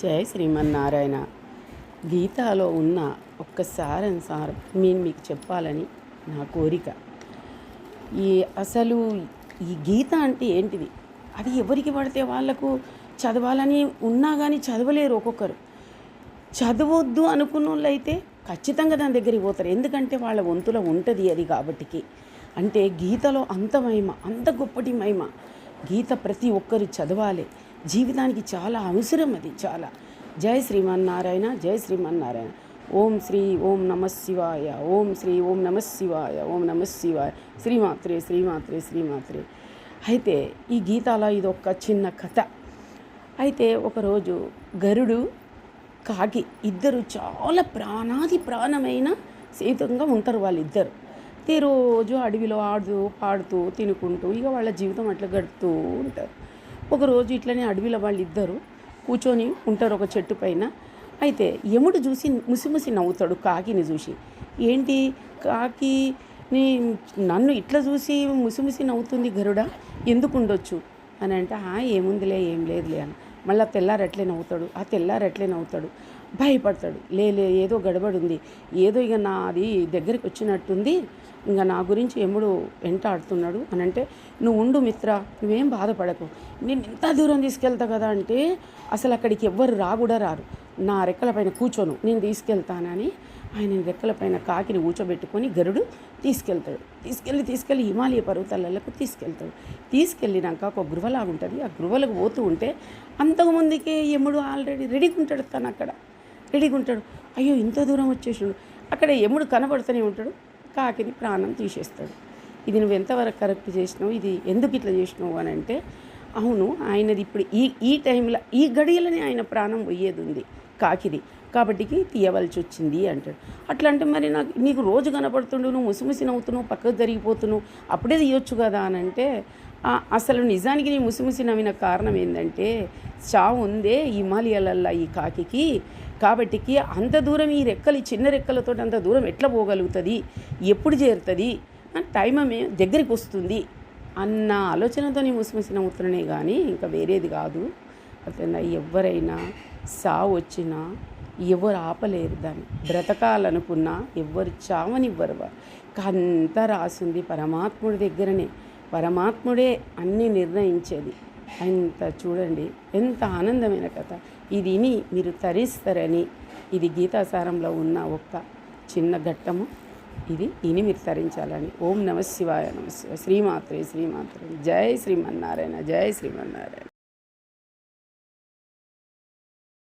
జై శ్రీమన్నారాయణ. గీతాలో ఉన్న ఒక్క సారం నేను మీకు చెప్పాలని నా కోరిక. అసలు ఈ గీత అంటే ఏంటిది? అది ఎవరికి పడితే వాళ్ళకు చదవాలని ఉన్నా కానీ చదవలేరు. ఒక్కొక్కరు చదవద్దు అనుకున్న వాళ్ళు అయితే ఖచ్చితంగా దాని దగ్గరికి పోతారు. ఎందుకంటే వాళ్ళ వంతులో ఉంటుంది అది. కాబట్టికి అంటే గీతలో అంత మహిమ, అంత గొప్పటి మహిమ. గీత ప్రతి ఒక్కరు చదవాలి. జీవితానికి చాలా అవసరం అది, చాలా. జై శ్రీమన్నారాయణ, జై శ్రీమన్నారాయణ. ఓం శ్రీ ఓం నమ శివాయ, ఓం శ్రీ ఓం నమ శివాయ, ఓం నమ శివాయ. శ్రీమాత్రే శ్రీమాత్రే శ్రీమాత్రే. అయితే ఈ గీతాలో ఇది ఒక చిన్న కథ. అయితే ఒకరోజు గరుడు, కాకి ఇద్దరు చాలా ప్రాణాది ప్రాణమైన సీతంగా ఉంటారు వాళ్ళిద్దరు. రోజు అడవిలో ఆడుతూ పాడుతూ తినుకుంటూ ఇక వాళ్ళ జీవితం అట్లా గడుపుతూ ఉంటారు. ఒకరోజు ఇట్లనే అడవిలో వాళ్ళిద్దరు కూర్చొని ఉంటారు ఒక చెట్టు పైన. అయితే యముడు చూసి ముసిముసి నవ్వుతాడు కాకిని చూసి. ఏంటి కాకిని నన్ను ఇట్లా చూసి ముసిముసి నవ్వుతుంది గరుడా, ఎందుకు ఉండొచ్చు అని అంటే, ఏముందిలే, ఏం లేదులే అని. మళ్ళీ తెల్లారట్లే నవ్వుతాడు. భయపడతాడు. ఏదో గడబడి ఉంది, ఏదో ఇక నాది దగ్గరికి వచ్చినట్టుంది, ఇంకా నా గురించి యముడు వెంటాడుతున్నాడు అని అంటే, నువ్వు ఉండు మిత్ర, నువ్వేం బాధపడకు, నేను ఇంత దూరం తీసుకెళ్తా కదా అంటే అసలు అక్కడికి ఎవ్వరు రారు, నా రెక్కలపైన కూర్చోను, నేను తీసుకెళ్తానని ఆయన రెక్కలపైన కాకిని కూర్చోబెట్టుకొని గరుడు తీసుకెళ్ళి హిమాలయ పర్వతాలకు తీసుకెళ్ళినాక ఒక గృహలాగా ఉంటుంది. ఆ గృహలకు పోతూ ఉంటే అంతకుముందుకే యముడు ఆల్రెడీ రెడీగా ఉంటాడు. తను అక్కడ రెడీగా ఉంటాడు. అయ్యో ఇంత దూరం వచ్చేసాడు. అక్కడ యముడు కనబడుతూనే ఉంటాడు. కాకిని ప్రాణం తీసేస్తాడు. ఇది నువ్వు ఎంతవరకు కరెక్ట్ చేసినావు, ఇది ఎందుకు ఇట్లా చేసినావు అని అంటే, అవును ఆయనది ఇప్పుడు ఈ టైంలో ఈ గడియలని ఆయన ప్రాణం పోయేది ఉంది కాకిది, కాబట్టికి తీయవలసి వచ్చింది అంటాడు. అట్లా అంటే మరి నీకు రోజు కనపడుతుండు, నువ్వు ముసిముసి నవ్వుతున్నావు, పక్కకు జరిగిపోతున్నావు, అప్పుడే తీయొచ్చు కదా అని అంటే, అసలు నిజానికి నీ ముసిముసి నవ్విన కారణం ఏంటంటే, చావు ఉందే హిమాలయాలల్లో ఈ కాకికి, కాబట్టికి అంత దూరం ఈ రెక్కలు, ఈ చిన్న రెక్కలతో అంత దూరం ఎట్లా పోగలుగుతుంది, ఎప్పుడు చేరుతుంది, టైం దగ్గరికి వస్తుంది అన్న ఆలోచనతో నీ ముసిముసి నవ్వుతున్నానే కానీ ఇంకా వేరేది కాదు. అట్లా ఎవరైనా సావు వచ్చినా ఎవరు ఆపలేరు దాన్ని. బ్రతకాలనుకున్నా ఎవరు చావనివ్వరు. అంతా రాసింది పరమాత్ముడి దగ్గరనే. పరమాత్ముడే అన్నీ నిర్ణయించేది. అంత చూడండి ఎంత ఆనందమైన కథ. ఇది విని మీరు తరిస్తారని, ఇది గీతాసారంలో ఉన్న ఒక్క చిన్న ఘట్టము, ఇది విని మీరు తరించాలని. ఓం నమ శివాయ, నమ శివాయ. శ్రీమాత్రే శ్రీమాత్రే. జై శ్రీమన్నారాయణ, జై శ్రీమన్నారాయణ.